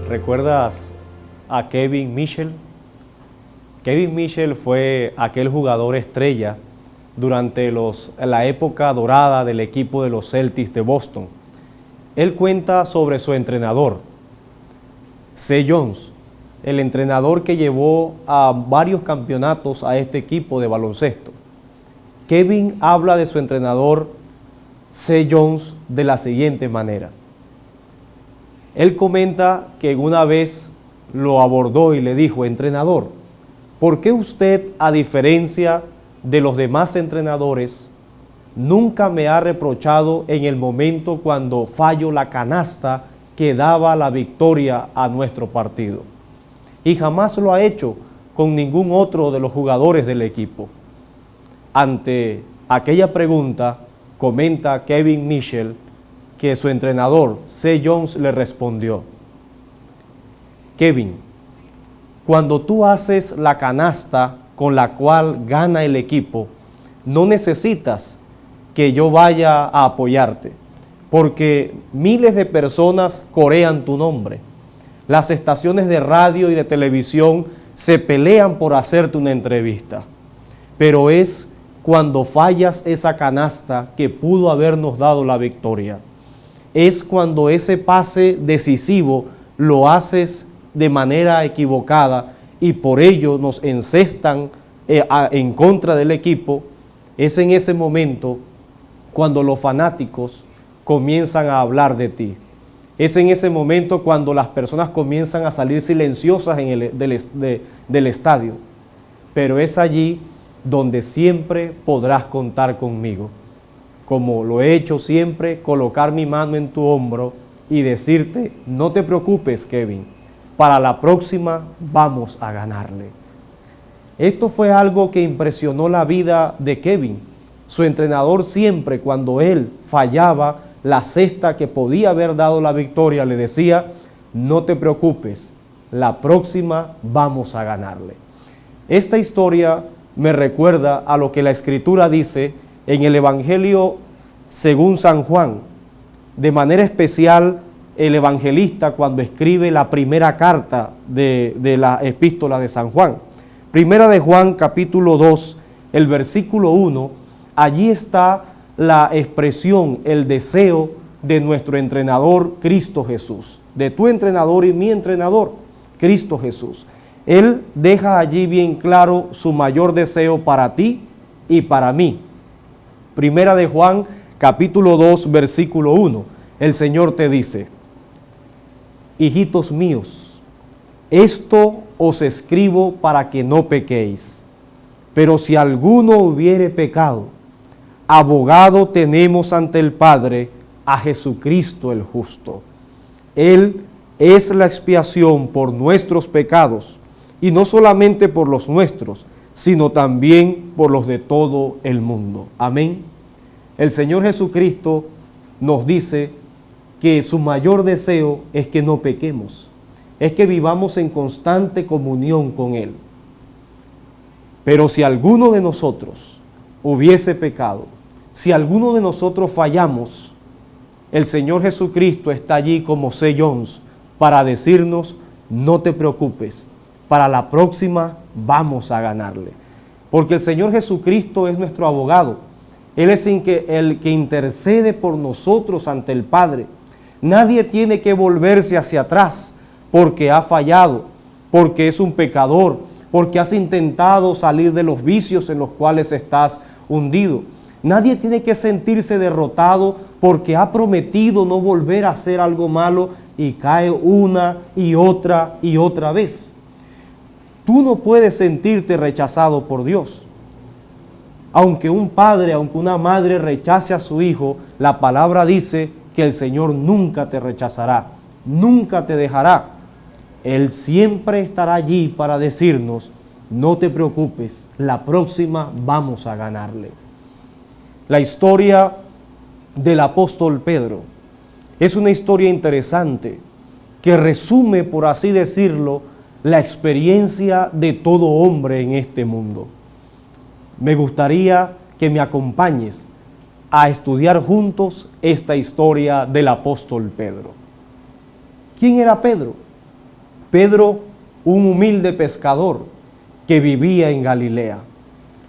¿Recuerdas a Kevin Mitchell? Kevin Mitchell fue aquel jugador estrella durante la época dorada del equipo de los Celtics de Boston. Él cuenta sobre su entrenador, C. Jones, el entrenador que llevó a varios campeonatos a este equipo de baloncesto. Kevin habla de su entrenador, C. Jones, de la siguiente manera. Él comenta que una vez lo abordó y le dijo: entrenador, ¿por qué usted, a diferencia de los demás entrenadores, nunca me ha reprochado en el momento cuando fallo la canasta que daba la victoria a nuestro partido? Y jamás lo ha hecho con ningún otro de los jugadores del equipo. Ante aquella pregunta, comenta Kevin Mitchell que su entrenador, C. Jones, le respondió: Kevin, cuando tú haces la canasta con la cual gana el equipo, no necesitas que yo vaya a apoyarte, porque miles de personas corean tu nombre. Las estaciones de radio y de televisión se pelean por hacerte una entrevista, pero es cuando fallas esa canasta que pudo habernos dado la victoria. Es cuando ese pase decisivo lo haces de manera equivocada y por ello nos encestan en contra del equipo. Es en ese momento cuando los fanáticos comienzan a hablar de ti. Es en ese momento cuando las personas comienzan a salir silenciosas del estadio. Pero es allí donde siempre podrás contar conmigo. Como lo he hecho siempre, colocar mi mano en tu hombro y decirte: no te preocupes, Kevin, para la próxima vamos a ganarle. Esto fue algo que impresionó la vida de Kevin. Su entrenador siempre, cuando él fallaba la cesta que podía haber dado la victoria, le decía: no te preocupes, la próxima vamos a ganarle. Esta historia me recuerda a lo que la Escritura dice en el Evangelio según San Juan. De manera especial, el evangelista cuando escribe la primera carta de la epístola de San Juan. Primera de Juan, capítulo 2, el versículo 1, allí está la expresión, el deseo de nuestro entrenador Cristo Jesús, de tu entrenador y mi entrenador, Cristo Jesús. Él deja allí bien claro su mayor deseo para ti y para mí. Primera de Juan, capítulo 2, versículo 1, el Señor te dice: hijitos míos, esto os escribo para que no pequéis. Pero si alguno hubiere pecado, abogado tenemos ante el Padre, a Jesucristo el justo. Él es la expiación por nuestros pecados, y no solamente por los nuestros, sino también por los de todo el mundo. Amén. El Señor Jesucristo nos dice que su mayor deseo es que no pequemos, es que vivamos en constante comunión con Él. Pero si alguno de nosotros hubiese pecado, si alguno de nosotros fallamos, el Señor Jesucristo está allí como C. Jones para decirnos: no te preocupes, para la próxima vamos a ganarle. Porque el Señor Jesucristo es nuestro abogado. Él es el que intercede por nosotros ante el Padre. Nadie tiene que volverse hacia atrás porque ha fallado, porque es un pecador, porque has intentado salir de los vicios en los cuales estás hundido. Nadie tiene que sentirse derrotado porque ha prometido no volver a hacer algo malo y cae una y otra vez. Tú no puedes sentirte rechazado por Dios. Aunque un padre, aunque una madre rechace a su hijo, la palabra dice que el Señor nunca te rechazará, nunca te dejará. Él siempre estará allí para decirnos: no te preocupes, la próxima vamos a ganarle. La historia del apóstol Pedro es una historia interesante que resume, por así decirlo, la experiencia de todo hombre en este mundo. Me gustaría que me acompañes a estudiar juntos esta historia del apóstol Pedro. ¿Quién era Pedro? Pedro, un humilde pescador que vivía en Galilea.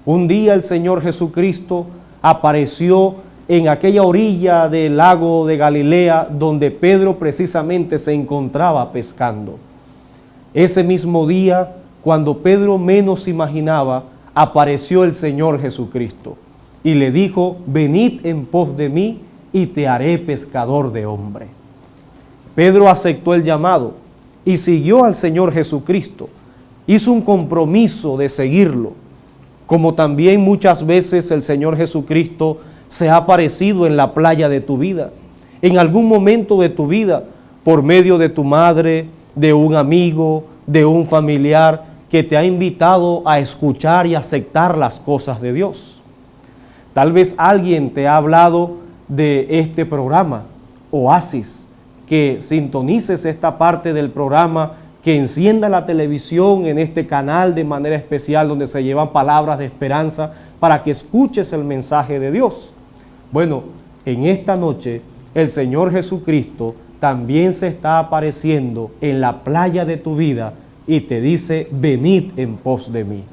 Un día el Señor Jesucristo apareció en aquella orilla del lago de Galilea donde Pedro precisamente se encontraba pescando. Ese mismo día, cuando Pedro menos imaginaba, apareció el Señor Jesucristo y le dijo: venid en pos de mí y te haré pescador de hombre. Pedro aceptó el llamado y siguió al Señor Jesucristo. Hizo un compromiso de seguirlo, como también muchas veces el Señor Jesucristo se ha aparecido en la playa de tu vida, en algún momento de tu vida, por medio de tu madre, de un amigo, de un familiar que te ha invitado a escuchar y aceptar las cosas de Dios. Tal vez alguien te ha hablado de este programa, Oasis, que sintonices esta parte del programa, que encienda la televisión en este canal de manera especial donde se llevan palabras de esperanza para que escuches el mensaje de Dios. Bueno, en esta noche el Señor Jesucristo también se está apareciendo en la playa de tu vida y te dice: venid en pos de mí.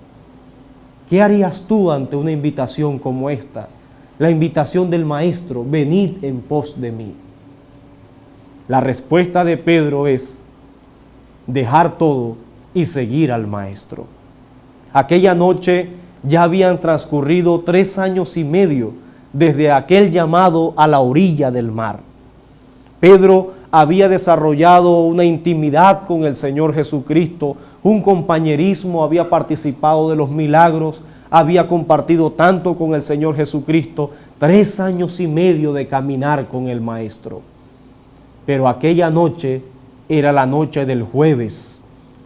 ¿Qué harías tú ante una invitación como esta? La invitación del Maestro: venid en pos de mí. La respuesta de Pedro es dejar todo y seguir al Maestro. Aquella noche ya habían transcurrido 3 años y medio desde aquel llamado a la orilla del mar. Pedro había desarrollado una intimidad con el Señor Jesucristo, un compañerismo, había participado de los milagros, había compartido tanto con el Señor Jesucristo, 3 años y medio de caminar con el Maestro. Pero aquella noche era la noche del jueves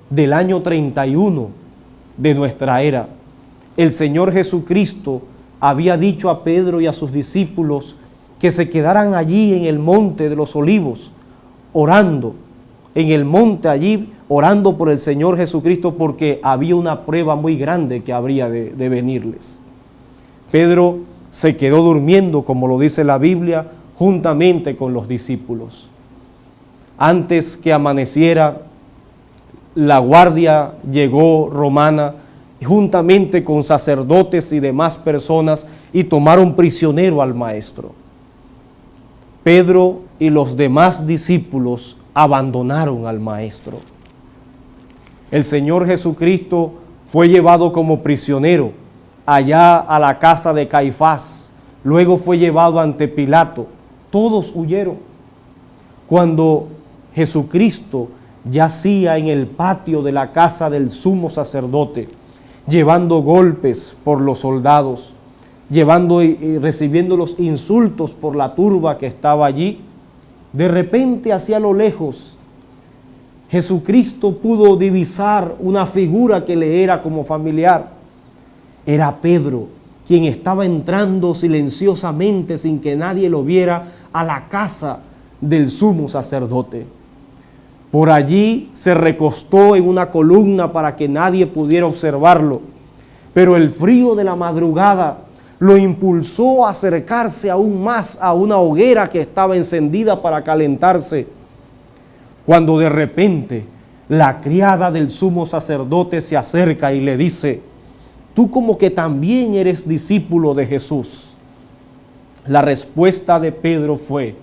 del año 31 de nuestra era. El Señor Jesucristo había dicho a Pedro y a sus discípulos que se quedaran allí en el monte de los olivos, orando, en el monte allí, orando por el Señor Jesucristo, porque había una prueba muy grande que habría de venirles. Pedro se quedó durmiendo, como lo dice la Biblia, juntamente con los discípulos. Antes que amaneciera, la guardia llegó romana, juntamente con sacerdotes y demás personas, y tomaron prisionero al Maestro. Pedro y los demás discípulos abandonaron al Maestro. El Señor Jesucristo fue llevado como prisionero allá a la casa de Caifás, luego fue llevado ante Pilato. Todos huyeron. Cuando Jesucristo yacía en el patio de la casa del sumo sacerdote, llevando golpes por los soldados, llevando y recibiendo los insultos por la turba que estaba allí, de repente hacia lo lejos, Jesucristo pudo divisar una figura que le era como familiar. Era Pedro, quien estaba entrando silenciosamente sin que nadie lo viera a la casa del sumo sacerdote. Por allí se recostó en una columna para que nadie pudiera observarlo, pero el frío de la madrugada lo impulsó a acercarse aún más a una hoguera que estaba encendida para calentarse, cuando de repente la criada del sumo sacerdote se acerca y le dice: tú como que también eres discípulo de Jesús. La respuesta de Pedro fue: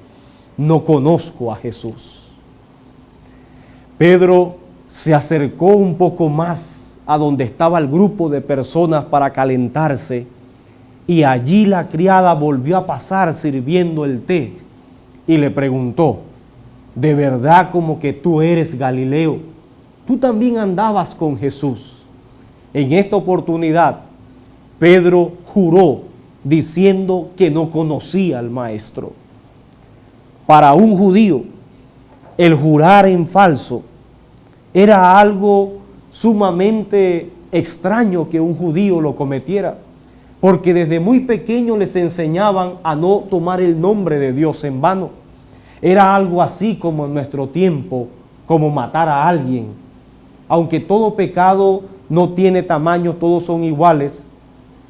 no conozco a Jesús. Pedro se acercó un poco más a donde estaba el grupo de personas para calentarse, y allí la criada volvió a pasar sirviendo el té y le preguntó: ¿de verdad como que tú eres Galileo? ¿Tú también andabas con Jesús? En esta oportunidad, Pedro juró diciendo que no conocía al Maestro. Para un judío, el jurar en falso era algo sumamente extraño que un judío lo cometiera, porque desde muy pequeño les enseñaban a no tomar el nombre de Dios en vano. Era algo así como en nuestro tiempo, como matar a alguien. Aunque todo pecado no tiene tamaño, todos son iguales,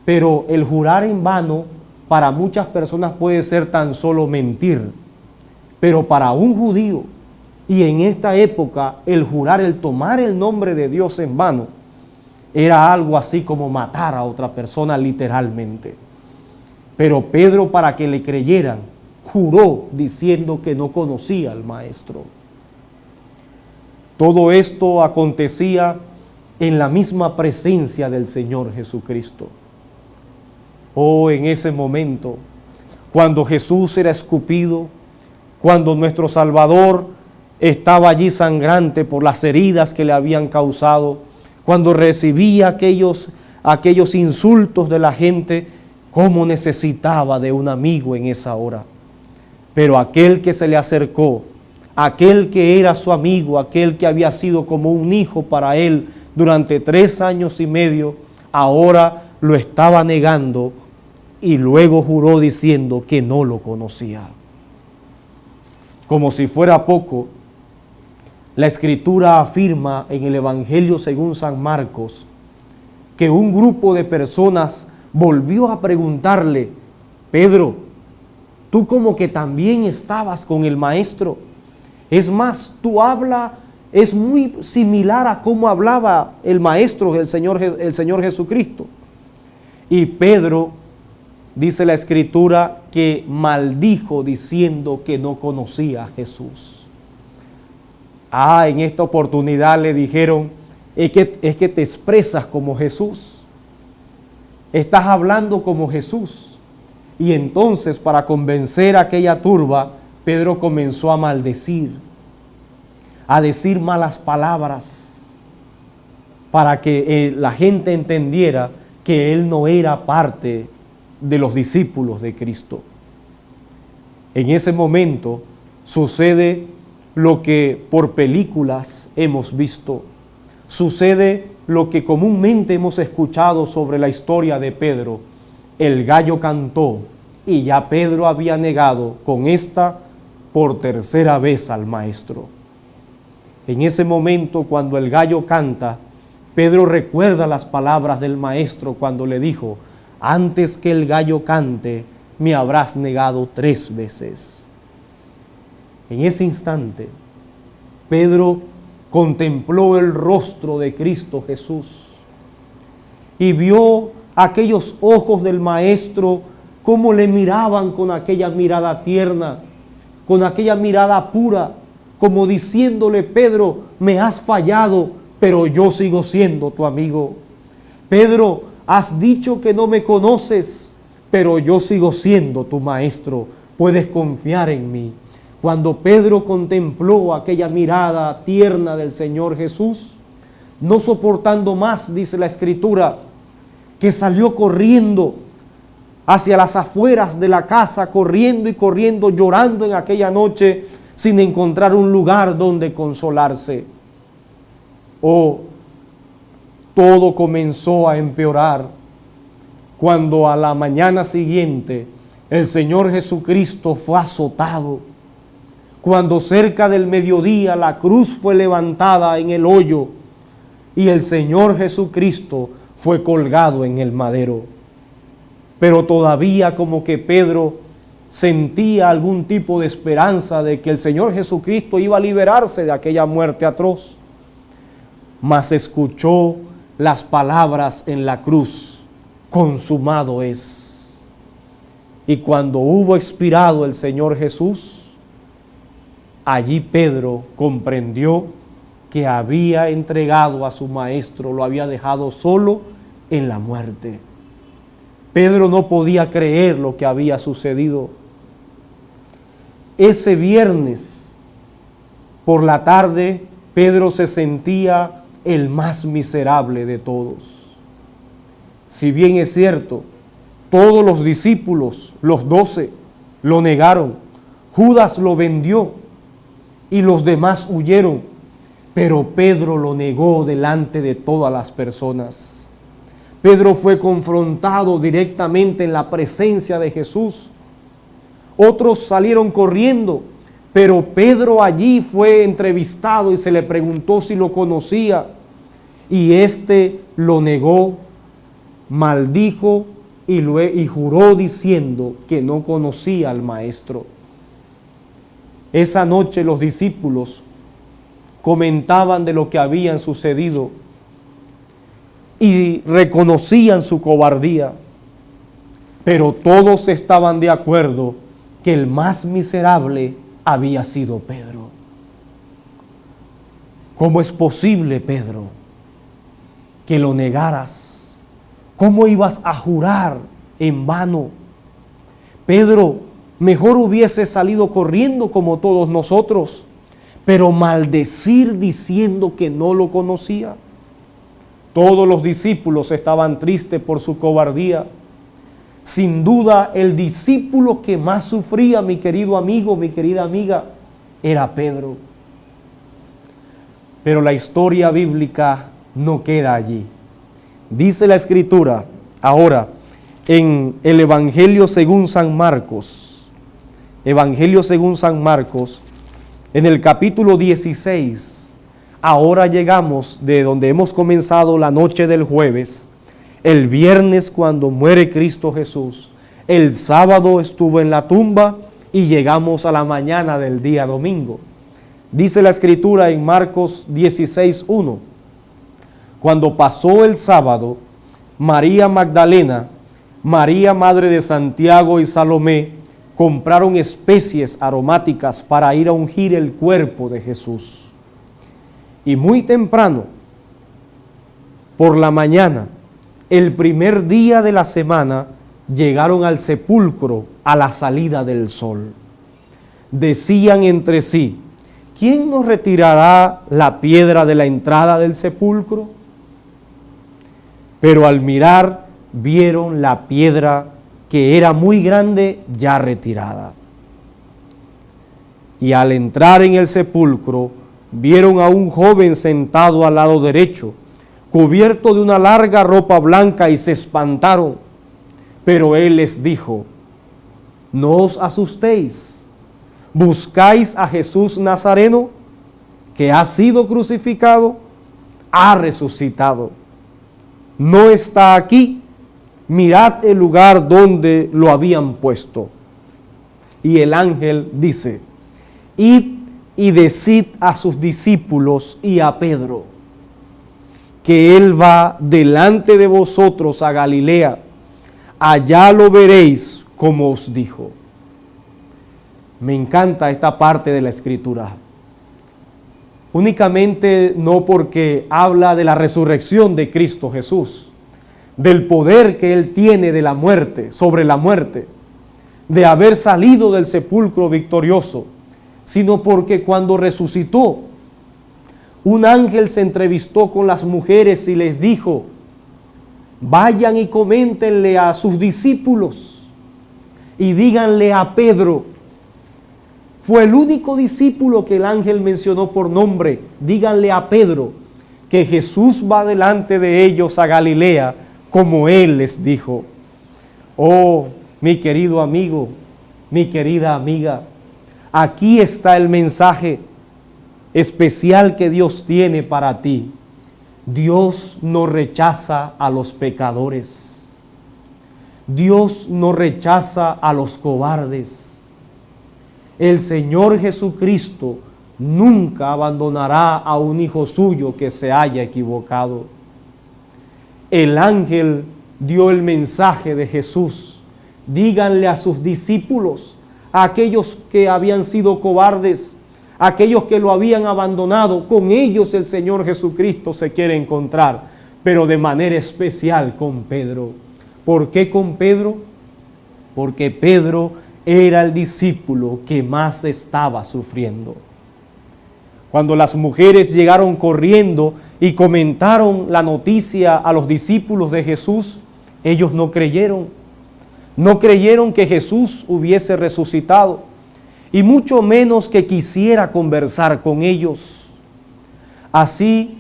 pero el jurar en vano para muchas personas puede ser tan solo mentir. Pero para un judío, Y en esta época el jurar, el tomar el nombre de Dios en vano, era algo así como matar a otra persona literalmente. Pero Pedro, para que le creyeran, juró diciendo que no conocía al Maestro. Todo esto acontecía en la misma presencia del Señor Jesucristo. Oh, en ese momento, cuando Jesús era escupido, cuando nuestro Salvador estaba allí sangrante por las heridas que le habían causado, cuando recibía aquellos insultos de la gente, cómo necesitaba de un amigo en esa hora. Pero aquel que se le acercó, aquel que era su amigo, aquel que había sido como un hijo para él durante 3 años y medio, ahora lo estaba negando y luego juró diciendo que no lo conocía. Como si fuera poco, la Escritura afirma en el Evangelio según San Marcos que un grupo de personas volvió a preguntarle: Pedro, tú como que también estabas con el Maestro. Es más, tu habla es muy similar a cómo hablaba el Maestro, el Señor Jesucristo. Y Pedro, dice la Escritura, que maldijo diciendo que no conocía a Jesús. En esta oportunidad le dijeron: es que te expresas como Jesús, estás hablando como Jesús. Y entonces, para convencer a aquella turba, Pedro comenzó a maldecir, a decir malas palabras, para que la gente entendiera que él no era parte de los discípulos de Cristo. En ese momento sucede lo que por películas hemos visto, sucede lo que comúnmente hemos escuchado sobre la historia de Pedro. El gallo cantó y ya Pedro había negado con esta por 3.ª vez al Maestro. En ese momento, cuando el gallo canta, Pedro recuerda las palabras del Maestro cuando le dijo: antes que el gallo cante, me habrás negado 3 veces. En ese instante, Pedro contempló el rostro de Cristo Jesús y vio aquellos ojos del Maestro, cómo le miraban con aquella mirada tierna, con aquella mirada pura, como diciéndole: Pedro, me has fallado, pero yo sigo siendo tu amigo. Pedro, has dicho que no me conoces, pero yo sigo siendo tu Maestro, puedes confiar en mí. Cuando Pedro contempló aquella mirada tierna del Señor Jesús, no soportando más, dice la Escritura, que salió corriendo hacia las afueras de la casa, corriendo y corriendo, llorando en aquella noche, sin encontrar un lugar donde consolarse. Todo comenzó a empeorar cuando a la mañana siguiente el Señor Jesucristo fue azotado. Cuando cerca del mediodía la cruz fue levantada en el hoyo y el Señor Jesucristo fue colgado en el madero. Pero todavía como que Pedro sentía algún tipo de esperanza de que el Señor Jesucristo iba a liberarse de aquella muerte atroz. Mas escuchó las palabras en la cruz: consumado es. Y cuando hubo expirado el Señor Jesús, allí Pedro comprendió que había entregado a su Maestro, lo había dejado solo en la muerte. Pedro no podía creer lo que había sucedido. Ese viernes por la tarde, Pedro se sentía el más miserable de todos. Si bien es cierto, todos los discípulos, los 12, lo negaron, Judas lo vendió y los demás huyeron, pero Pedro lo negó delante de todas las personas. Pedro fue confrontado directamente en la presencia de Jesús. Otros salieron corriendo, pero Pedro allí fue entrevistado y se le preguntó si lo conocía, y éste lo negó, maldijo y juró diciendo que no conocía al Maestro. Esa noche los discípulos comentaban de lo que habían sucedido y reconocían su cobardía, pero todos estaban de acuerdo que el más miserable había sido Pedro. ¿Cómo es posible, Pedro, que lo negaras? ¿Cómo ibas a jurar en vano? Pedro, mejor hubiese salido corriendo como todos nosotros, pero maldecir diciendo que no lo conocía. Todos los discípulos estaban tristes por su cobardía. Sin duda, el discípulo que más sufría, mi querido amigo, mi querida amiga, era Pedro. Pero la historia bíblica no queda allí. Dice la Escritura, ahora, en el Evangelio según San Marcos, Evangelio según San Marcos, en el capítulo 16, ahora llegamos de donde hemos comenzado la noche del jueves, el viernes cuando muere Cristo Jesús, el sábado estuvo en la tumba y llegamos a la mañana del día domingo. Dice la Escritura en Marcos 16:1, cuando pasó el sábado, María Magdalena, María madre de Santiago y Salomé compraron especies aromáticas para ir a ungir el cuerpo de Jesús. Y muy temprano, por la mañana, el primer día de la semana, llegaron al sepulcro a la salida del sol. Decían entre sí, ¿quién nos retirará la piedra de la entrada del sepulcro? Pero al mirar, vieron la piedra que era muy grande ya retirada. Y al entrar en el sepulcro, vieron a un joven sentado al lado derecho, cubierto de una larga ropa blanca, y se espantaron. Pero él les dijo, no os asustéis, ¿buscáis a Jesús Nazareno, que ha sido crucificado? Ha resucitado. No está aquí. Mirad el lugar donde lo habían puesto. Y el ángel dice, id y decid a sus discípulos y a Pedro, que él va delante de vosotros a Galilea, allá lo veréis como os dijo. Me encanta esta parte de la Escritura. Únicamente no porque habla de la resurrección de Cristo Jesús, del poder que Él tiene de la muerte, sobre la muerte, de haber salido del sepulcro victorioso, sino porque cuando resucitó, un ángel se entrevistó con las mujeres y les dijo, vayan y coméntenle a sus discípulos y díganle a Pedro. Fue el único discípulo que el ángel mencionó por nombre. Díganle a Pedro que Jesús va delante de ellos a Galilea, como Él les dijo. Oh, mi querido amigo, mi querida amiga, aquí está el mensaje especial que Dios tiene para ti. Dios no rechaza a los pecadores. Dios no rechaza a los cobardes. El Señor Jesucristo nunca abandonará a un hijo suyo que se haya equivocado. El ángel dio el mensaje de Jesús. Díganle a sus discípulos, a aquellos que habían sido cobardes, a aquellos que lo habían abandonado, con ellos el Señor Jesucristo se quiere encontrar, pero de manera especial con Pedro. ¿Por qué con Pedro? Porque Pedro era el discípulo que más estaba sufriendo. Cuando las mujeres llegaron corriendo y comentaron la noticia a los discípulos de Jesús, ellos no creyeron. No creyeron que Jesús hubiese resucitado, y mucho menos que quisiera conversar con ellos. Así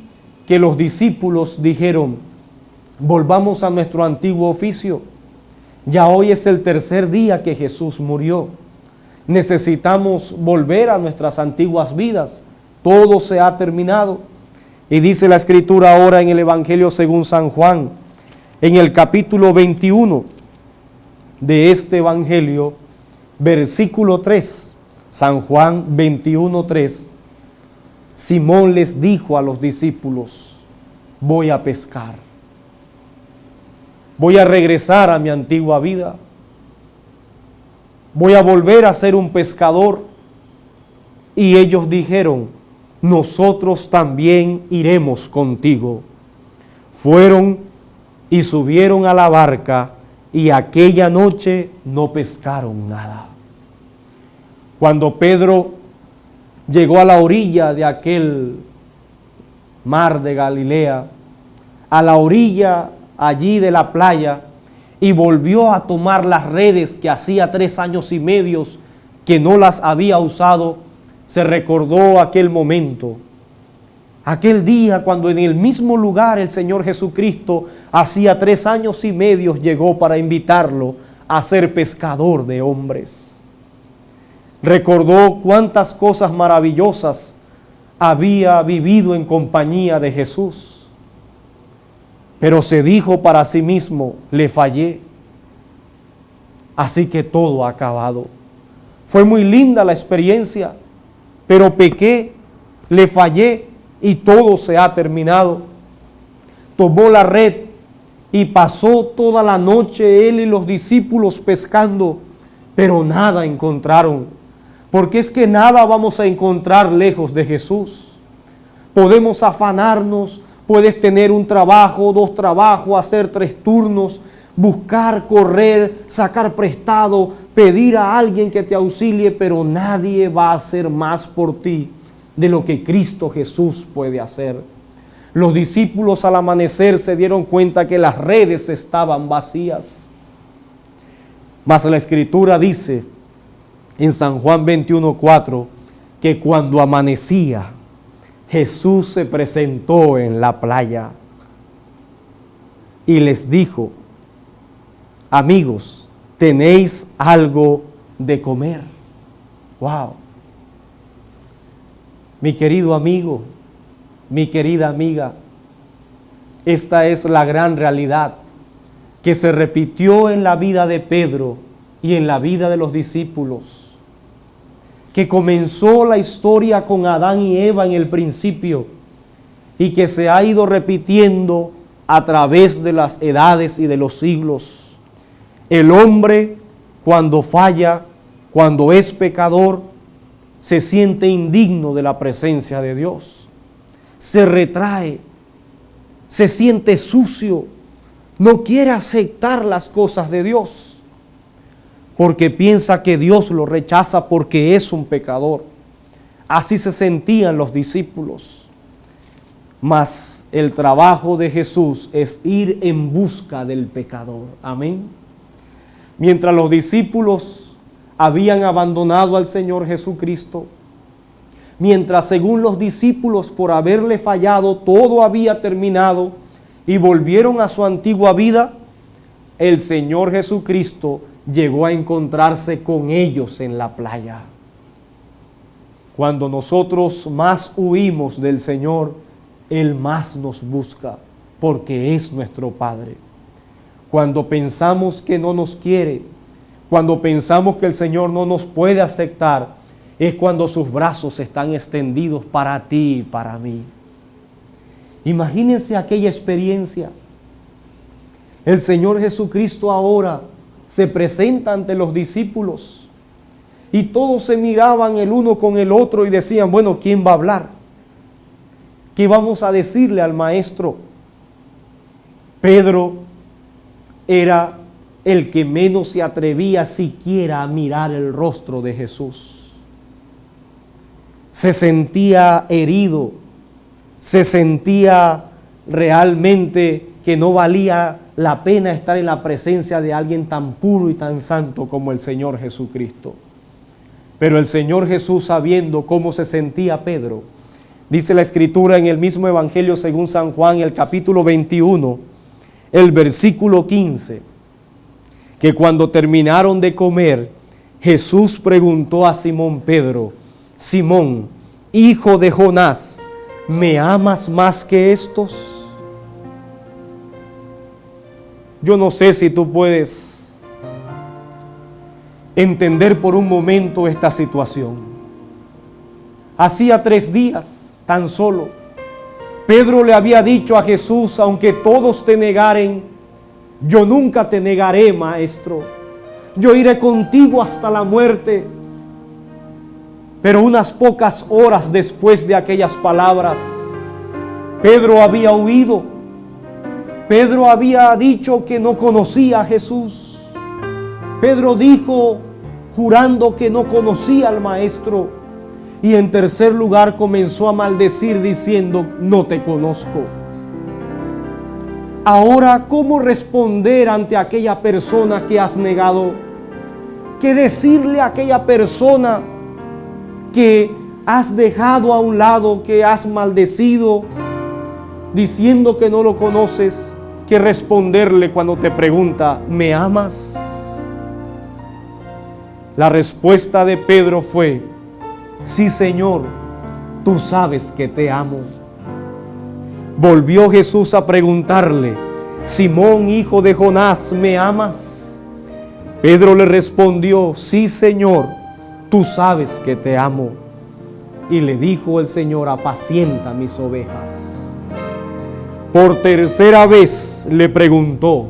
que los discípulos dijeron, volvamos a nuestro antiguo oficio. Ya hoy es el tercer día que Jesús murió. Necesitamos volver a nuestras antiguas vidas. Todo se ha terminado. Y dice la Escritura ahora en el Evangelio según San Juan, en el capítulo 21 de este Evangelio, versículo 3, San Juan 21:3, Simón les dijo a los discípulos: voy a pescar. Voy a regresar a mi antigua vida. Voy a volver a ser un pescador. Y ellos dijeron: nosotros también iremos contigo. Fueron y subieron a la barca, y aquella noche no pescaron nada. Cuando Pedro llegó a la orilla de aquel mar de Galilea, a la orilla allí de la playa, y volvió a tomar las redes que hacía 3 años y medio que no las había usado, se recordó aquel momento, aquel día cuando en el mismo lugar el Señor Jesucristo hacía 3 años y medio llegó para invitarlo a ser pescador de hombres. Recordó cuántas cosas maravillosas había vivido en compañía de Jesús. Pero se dijo para sí mismo: le fallé. Así que todo ha acabado. Fue muy linda la experiencia, pero pequé, le fallé y todo se ha terminado. Tomó la red y pasó toda la noche él y los discípulos pescando, pero nada encontraron. Porque es que nada vamos a encontrar lejos de Jesús. Podemos afanarnos, puedes tener un trabajo, 2 trabajos, hacer 3 turnos, buscar, correr, sacar prestado, pedir a alguien que te auxilie, pero nadie va a hacer más por ti de lo que Cristo Jesús puede hacer. Los discípulos al amanecer se dieron cuenta que las redes estaban vacías. Mas la Escritura dice en San Juan 21:4 que cuando amanecía, Jesús se presentó en la playa y les dijo: amigos, ¿tenéis algo de comer? ¡Wow! Mi querido amigo, mi querida amiga, esta es la gran realidad que se repitió en la vida de Pedro y en la vida de los discípulos, que comenzó la historia con Adán y Eva en el principio y que se ha ido repitiendo a través de las edades y de los siglos. El hombre, cuando falla, cuando es pecador, se siente indigno de la presencia de Dios, se retrae, se siente sucio, no quiere aceptar las cosas de Dios, porque piensa que Dios lo rechaza porque es un pecador. Así se sentían los discípulos. Mas el trabajo de Jesús es ir en busca del pecador. Amén. Mientras los discípulos habían abandonado al Señor Jesucristo, mientras según los discípulos por haberle fallado todo había terminado y volvieron a su antigua vida, el Señor Jesucristo llegó a encontrarse con ellos en la playa. Cuando nosotros más huimos del Señor, Él más nos busca, porque es nuestro Padre. Cuando pensamos que no nos quiere, cuando pensamos que el Señor no nos puede aceptar, es cuando sus brazos están extendidos para ti y para mí. Imagínense aquella experiencia. El Señor Jesucristo ahora se presenta ante los discípulos y todos se miraban el uno con el otro y decían: bueno, ¿quién va a hablar? ¿Qué vamos a decirle al maestro? Pedro era el que menos se atrevía siquiera a mirar el rostro de Jesús. Se sentía herido, se sentía realmente que no valía la pena estar en la presencia de alguien tan puro y tan santo como el Señor Jesucristo. Pero el Señor Jesús, sabiendo cómo se sentía Pedro, dice la Escritura en el mismo Evangelio según San Juan, el capítulo 21, el versículo 15, que cuando terminaron de comer, Jesús preguntó a Simón Pedro: Simón, hijo de Jonás, ¿me amas más que estos? Yo no sé si tú puedes entender por un momento esta situación. Hacía 3 días, tan solo. Pedro le había dicho a Jesús: aunque todos te negaren, yo nunca te negaré, Maestro. Yo iré contigo hasta la muerte. Pero unas pocas horas después de aquellas palabras, Pedro había huido. Pedro había dicho que no conocía a Jesús. Pedro dijo, jurando que no conocía al Maestro. Y en tercer lugar comenzó a maldecir diciendo: no te conozco. Ahora, ¿cómo responder ante aquella persona que has negado? ¿Qué decirle a aquella persona que has dejado a un lado, que has maldecido, diciendo que no lo conoces? ¿Qué responderle cuando te pregunta: ¿me amas? La respuesta de Pedro fue: sí, Señor, tú sabes que te amo. Volvió Jesús a preguntarle: Simón, hijo de Jonás, ¿me amas? Pedro le respondió: sí, Señor, tú sabes que te amo. Y le dijo el Señor: apacienta mis ovejas. Por tercera vez le preguntó: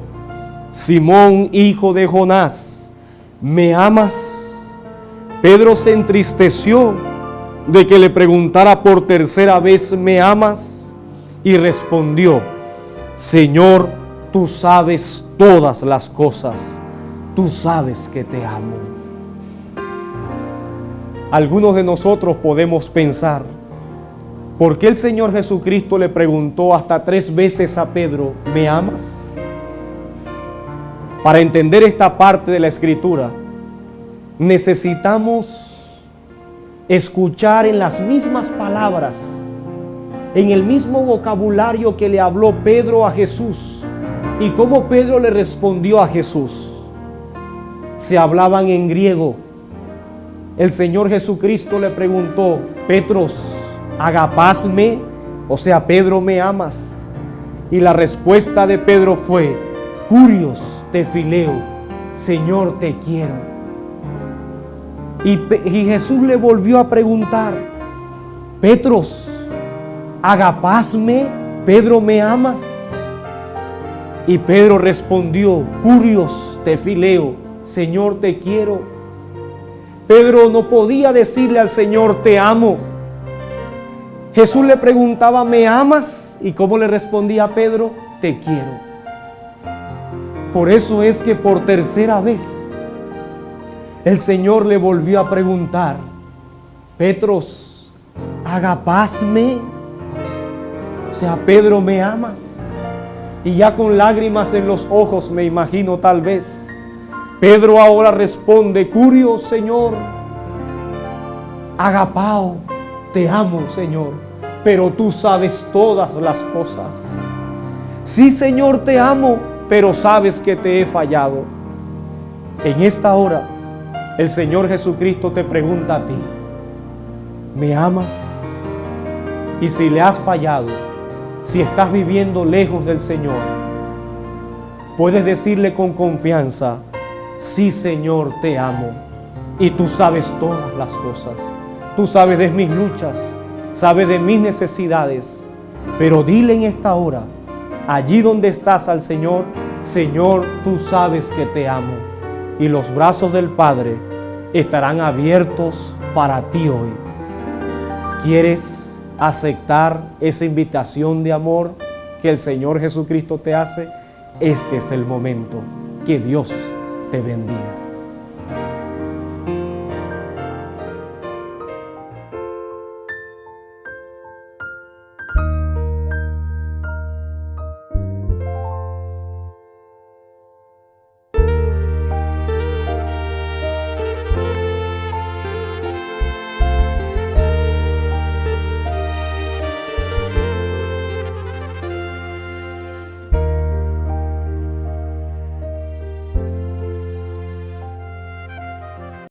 Simón, hijo de Jonás, ¿me amas? Pedro se entristeció de que le preguntara por tercera vez: ¿me amas? Y respondió: Señor, tú sabes todas las cosas, tú sabes que te amo. Algunos de nosotros podemos pensar: ¿por qué el Señor Jesucristo le preguntó hasta 3 veces a Pedro: ¿me amas? Para entender esta parte de la Escritura, necesitamos escuchar en las mismas palabras, en el mismo vocabulario que le habló Pedro a Jesús y cómo Pedro le respondió a Jesús. Se hablaban en griego. El Señor Jesucristo le preguntó: Petros, agapasme, o sea, Pedro, ¿me amas? Y la respuesta de Pedro fue: Curios te fileo, Señor, te quiero. Y Jesús le volvió a preguntar: Petros, agapasme, Pedro, ¿me amas? Y Pedro respondió: Curios te fileo, Señor, te quiero. Pedro no podía decirle al Señor: te amo. Jesús le preguntaba: ¿me amas? ¿Y cómo le respondía Pedro? Te quiero. Por eso es que por tercera vez el Señor le volvió a preguntar: Petros, agapasme, o sea, Pedro, ¿me amas? Y ya con lágrimas en los ojos, me imagino tal vez, Pedro ahora responde: Curio, Señor, agapao, te amo, Señor, pero tú sabes todas las cosas. Sí, Señor, te amo, pero sabes que te he fallado. En esta hora, el Señor Jesucristo te pregunta a ti: ¿me amas? Y si le has fallado, si estás viviendo lejos del Señor, puedes decirle con confianza: sí, Señor, te amo, y tú sabes todas las cosas. Tú sabes de mis luchas, sabes de mis necesidades, pero dile en esta hora, allí donde estás, al Señor: Señor, tú sabes que te amo, y los brazos del Padre estarán abiertos para ti hoy. ¿Quieres aceptar esa invitación de amor que el Señor Jesucristo te hace? Este es el momento. Que Dios te bendiga.